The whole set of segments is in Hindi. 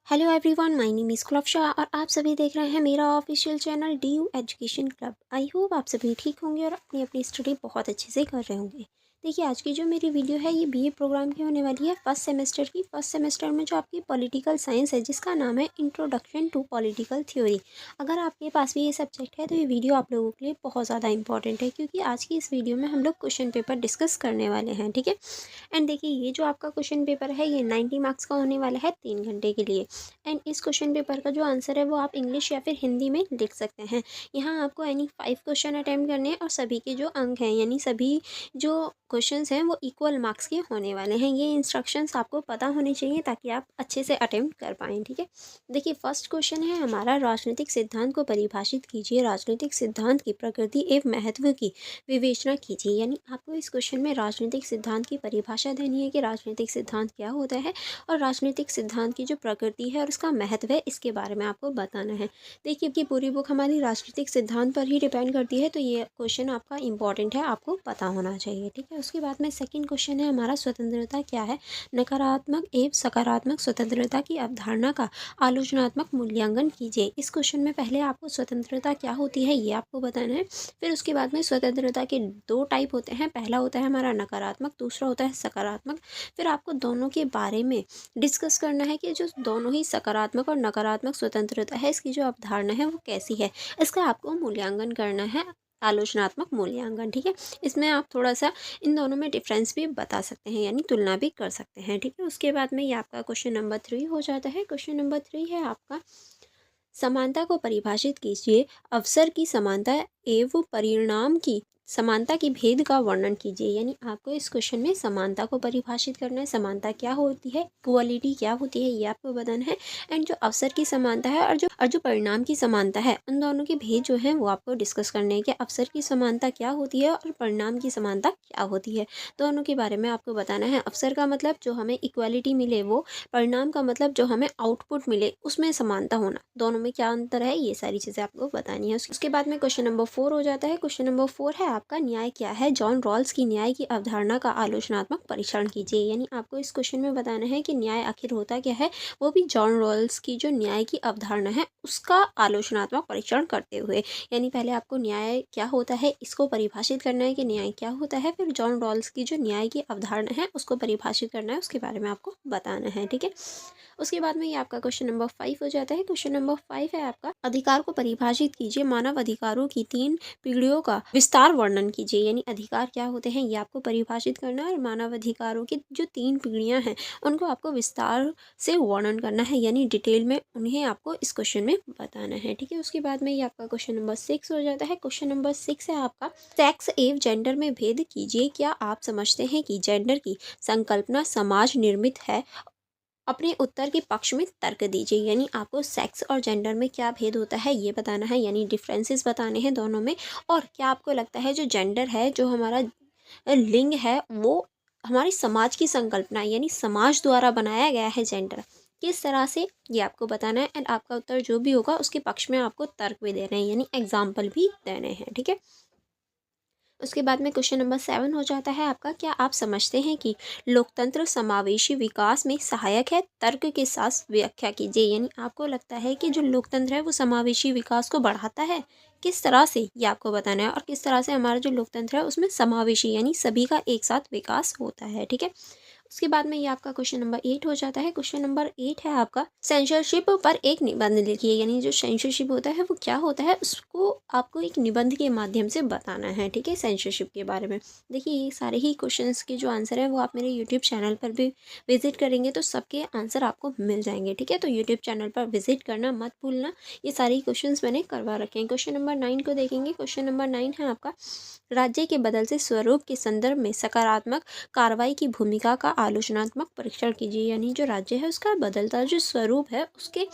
Hello everyone, my name is Kulfasha और आप सभी देख रहे हैं मेरा official channel D U education club. I hope आप सभी ठीक होंगे और अपनी अपनी स्टडी बहुत अच्छे से कर रहे होंगे। देखिए, आज की जो मेरी वीडियो है ये बीए प्रोग्राम की होने वाली है फर्स्ट सेमेस्टर की। फर्स्ट सेमेस्टर में जो आपकी पॉलिटिकल साइंस है जिसका नाम है इंट्रोडक्शन टू पॉलिटिकल थ्योरी। अगर आपके पास भी ये सब्जेक्ट है तो ये वीडियो आप लोगों के लिए बहुत ज़्यादा इंपॉर्टेंट है, क्योंकि आज की इस वीडियो में हम लोग क्वेश्चन पेपर डिस्कस करने वाले हैं। ठीक है। एंड देखिए, ये जो आपका क्वेश्चन पेपर है ये 90 मार्क्स का होने वाला है 3 घंटे के लिए। एंड इस क्वेश्चन पेपर का जो आंसर है वो आप इंग्लिश या फिर हिंदी में लिख सकते हैं। यहाँ आपको यानी 5 क्वेश्चन अटेम्प्ट करने हैं और सभी के जो अंक हैं यानी सभी जो क्वेश्चंस हैं वो इक्वल मार्क्स के होने वाले हैं। ये इंस्ट्रक्शंस आपको पता होने चाहिए ताकि आप अच्छे से अटेम्प्ट कर पाएँ। ठीक है। देखिए, फर्स्ट क्वेश्चन है हमारा, राजनीतिक सिद्धांत को परिभाषित कीजिए। राजनीतिक सिद्धांत की प्रकृति एवं महत्व की विवेचना कीजिए। यानी आपको इस क्वेश्चन में राजनीतिक सिद्धांत की परिभाषा देनी है कि राजनीतिक सिद्धांत क्या होता है और राजनीतिक सिद्धांत की जो प्रकृति है और उसका महत्व है इसके बारे में आपको बताना है। देखिए, कि पूरी बुक हमारी राजनीतिक सिद्धांत पर ही डिपेंड करती है, तो ये क्वेश्चन आपका इंपॉर्टेंट है, आपको पता होना चाहिए। ठीक है। उसके बाद में सेकंड क्वेश्चन है हमारा, स्वतंत्रता क्या है। नकारात्मक एवं सकारात्मक स्वतंत्रता की अवधारणा का आलोचनात्मक मूल्यांकन कीजिए। इस क्वेश्चन में पहले आपको स्वतंत्रता क्या होती है ये आपको बताना है। फिर उसके बाद में स्वतंत्रता के 2 टाइप होते हैं। पहला होता है हमारा नकारात्मक, दूसरा होता है सकारात्मक। फिर आपको दोनों के बारे में डिस्कस करना है कि जो दोनों ही सकारात्मक और नकारात्मक स्वतंत्रता है इसकी जो अवधारणा है वो कैसी है, इसका आपको मूल्यांकन करना है, आलोचनात्मक मूल्यांकन। ठीक है। इसमें आप थोड़ा सा इन दोनों में डिफरेंस भी बता सकते हैं यानी तुलना भी कर सकते हैं। ठीक है। उसके बाद में ये आपका क्वेश्चन नंबर 3 हो जाता है। क्वेश्चन नंबर 3 है आपका, समानता को परिभाषित कीजिए। अवसर की समानता एवं परिणाम की समानता की भेद का वर्णन कीजिए। यानी आपको इस क्वेश्चन में समानता को परिभाषित करना है। समानता क्या होती है, इक्वालिटी क्या होती है ये आपको बताना है। एंड जो अवसर की समानता है और जो परिणाम की समानता है उन दोनों के भेद जो हैं वो आपको डिस्कस करने हैं कि अवसर की समानता क्या होती है और परिणाम की समानता क्या होती है। दोनों के बारे में आपको बताना है। अवसर का मतलब जो हमें इक्वालिटी मिले वो, परिणाम का मतलब जो हमें आउटपुट मिले उसमें समानता होना, दोनों में क्या अंतर है ये सारी चीज़ें आपको बतानी है। उसके बाद में क्वेश्चन नंबर 4 हो जाता है। क्वेश्चन नंबर 4 है आपका, न्याय क्या है। जॉन रॉल्स की न्याय की अवधारणा का आलोचनात्मक परीक्षण कीजिए। यानी आपको इस क्वेश्चन में बताना है कि न्याय आखिर होता क्या है, वो भी जॉन रॉल्स की जो न्याय की अवधारणा है उसका आलोचनात्मक परीक्षण करते हुए। यानी पहले आपको न्याय क्या होता है इसको परिभाषित करना है कि न्याय क्या होता है, फिर जॉन रॉल्स की जो न्याय की अवधारणा है उसको परिभाषित करना है, उसके बारे में आपको बताना है। ठीक है। उसके बाद में ये आपका क्वेश्चन नंबर 5 हो जाता है। क्वेश्चन नंबर 5 है आपका, अधिकार को परिभाषित कीजिए। मानव अधिकारों की 3 पीढ़ियों का विस्तार वर्णन कीजिए। यानी अधिकार क्या होते हैं ये आपको परिभाषित करना है और मानव अधिकारों की जो 3 पीढ़ियां हैं उनको आपको विस्तार से वर्णन करना है, यानी डिटेल में उन्हें आपको इस क्वेश्चन में बताना है। ठीक है। उसके बाद में ये आपका क्वेश्चन नंबर 6 हो जाता है। क्वेश्चन नंबर 6 है आपका, सेक्स एवं जेंडर में भेद कीजिए। क्या आप समझते हैं कि जेंडर की संकल्पना समाज निर्मित है। अपने उत्तर के पक्ष में तर्क दीजिए। यानी आपको सेक्स और जेंडर में क्या भेद होता है ये बताना है, यानी डिफरेंसेस बताने हैं दोनों में। और क्या आपको लगता है जो जेंडर है, जो हमारा लिंग है, वो हमारी समाज की संकल्पना है, यानी समाज द्वारा बनाया गया है जेंडर, किस तरह से ये आपको बताना है। एंड आपका उत्तर जो भी होगा उसके पक्ष में आपको तर्क भी देने हैं, यानी एग्जाम्पल भी देने हैं। ठीक है। उसके बाद में क्वेश्चन नंबर 7 हो जाता है आपका, क्या आप समझते हैं कि लोकतंत्र समावेशी विकास में सहायक है। तर्क के साथ व्याख्या कीजिए। यानी आपको लगता है कि जो लोकतंत्र है वो समावेशी विकास को बढ़ाता है, किस तरह से ये आपको बताना है और किस तरह से हमारा जो लोकतंत्र है उसमें समावेशी यानी सभी का एक साथ विकास होता है। ठीक है। उसके बाद में ये आपका क्वेश्चन नंबर 8 हो जाता है। क्वेश्चन नंबर 8 है आपका, सेंसरशिप पर एक निबंध लिखिए। यानी जो सेंसरशिप होता है वो क्या होता है उसको आपको एक निबंध के माध्यम से बताना है। ठीक है। सेंसरशिप के बारे में देखिए, ये सारे ही क्वेश्चंस के जो आंसर है वो आप मेरे यूट्यूब चैनल पर भी विजिट करेंगे तो सबके आंसर आपको मिल जाएंगे। ठीक है। तो यूट्यूब चैनल पर विजिट करना मत भूलना, ये सारे क्वेश्चन मैंने करवा रखे हैं। क्वेश्चन नंबर 9 को देखेंगे। क्वेश्चन नंबर 9 है आपका, राज्य के बदलते स्वरूप के संदर्भ में सकारात्मक कार्रवाई की भूमिका का आलोचनात्मक परीक्षण कीजिए। यानी जो राज्य है उसका बदलता जो स्वरूप है उसके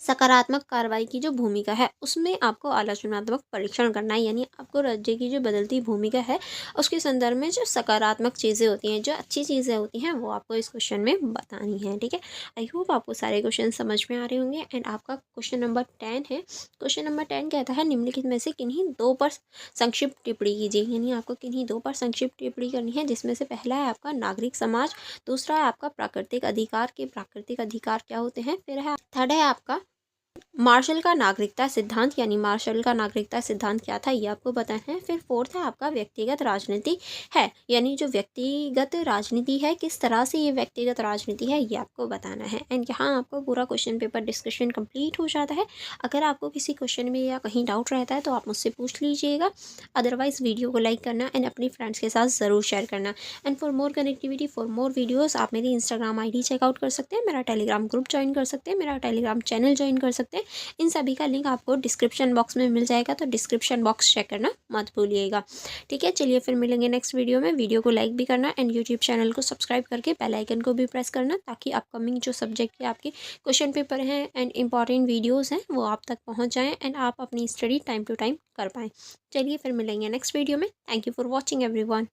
सकारात्मक कार्रवाई की जो भूमिका है उसमें आपको आलोचनात्मक परीक्षण करना है, यानी आपको राज्य की जो बदलती भूमिका है उसके संदर्भ में जो सकारात्मक चीज़ें होती हैं, जो अच्छी चीज़ें होती हैं, वो आपको इस क्वेश्चन में बतानी है। ठीक है, आई होप आपको सारे क्वेश्चन समझ में आ रहे होंगे। एंड आपका क्वेश्चन नंबर 10 है। क्वेश्चन नंबर 10 कहता है निम्नलिखित में से किन्हीं दो पर संक्षिप्त टिप्पणी कीजिए, यानी आपको किन्हीं दो पर संक्षिप्त टिप्पणी करनी है, जिसमें से पहला है आपका नागरिक समाज, दूसरा है आपका प्राकृतिक अधिकार के प्राकृतिक अधिकार क्या होते हैं, फिर है थर्ड है आपका मार्शल का नागरिकता सिद्धांत, यानी मार्शल का नागरिकता सिद्धांत क्या था ये आपको बताना है। फिर फोर्थ है आपका व्यक्तिगत राजनीति है, यानी जो व्यक्तिगत राजनीति है किस तरह से ये व्यक्तिगत राजनीति है ये आपको बताना है। एंड यहाँ आपको पूरा क्वेश्चन पेपर डिस्कशन कंप्लीट हो जाता है। अगर आपको किसी क्वेश्चन में या कहीं डाउट रहता है तो आप मुझसे पूछ लीजिएगा। अदरवाइज़ वीडियो को लाइक करना एंड अपनी फ्रेंड्स के साथ ज़रूर शेयर करना। And for more connectivity, for more videos आप मेरी इंस्टाग्राम ID चेकआउट कर सकते हैं, मेरा टेलीग्राम ग्रुप ज्वाइन कर सकते हैं, मेरा टेलीग्राम चैनल ज्वाइन कर सकते हैं। इन सभी का लिंक आपको डिस्क्रिप्शन बॉक्स में मिल जाएगा, तो डिस्क्रिप्शन बॉक्स चेक करना मत भूलिएगा। ठीक है, चलिए फिर मिलेंगे नेक्स्ट वीडियो में। वीडियो को लाइक भी करना एंड यूट्यूब चैनल को सब्सक्राइब करके बेल आइकन को भी प्रेस करना, ताकि अपकमिंग जो सब्जेक्ट के आपके क्वेश्चन पेपर हैं एंड इंपॉर्टेंट वीडियोज़ हैं वो आप तक पहुँच जाएँ एंड आप अपनी स्टडी टाइम टू टाइम कर पाएँ। चलिए फिर मिलेंगे नेक्स्ट वीडियो में। Thank you for watching everyone.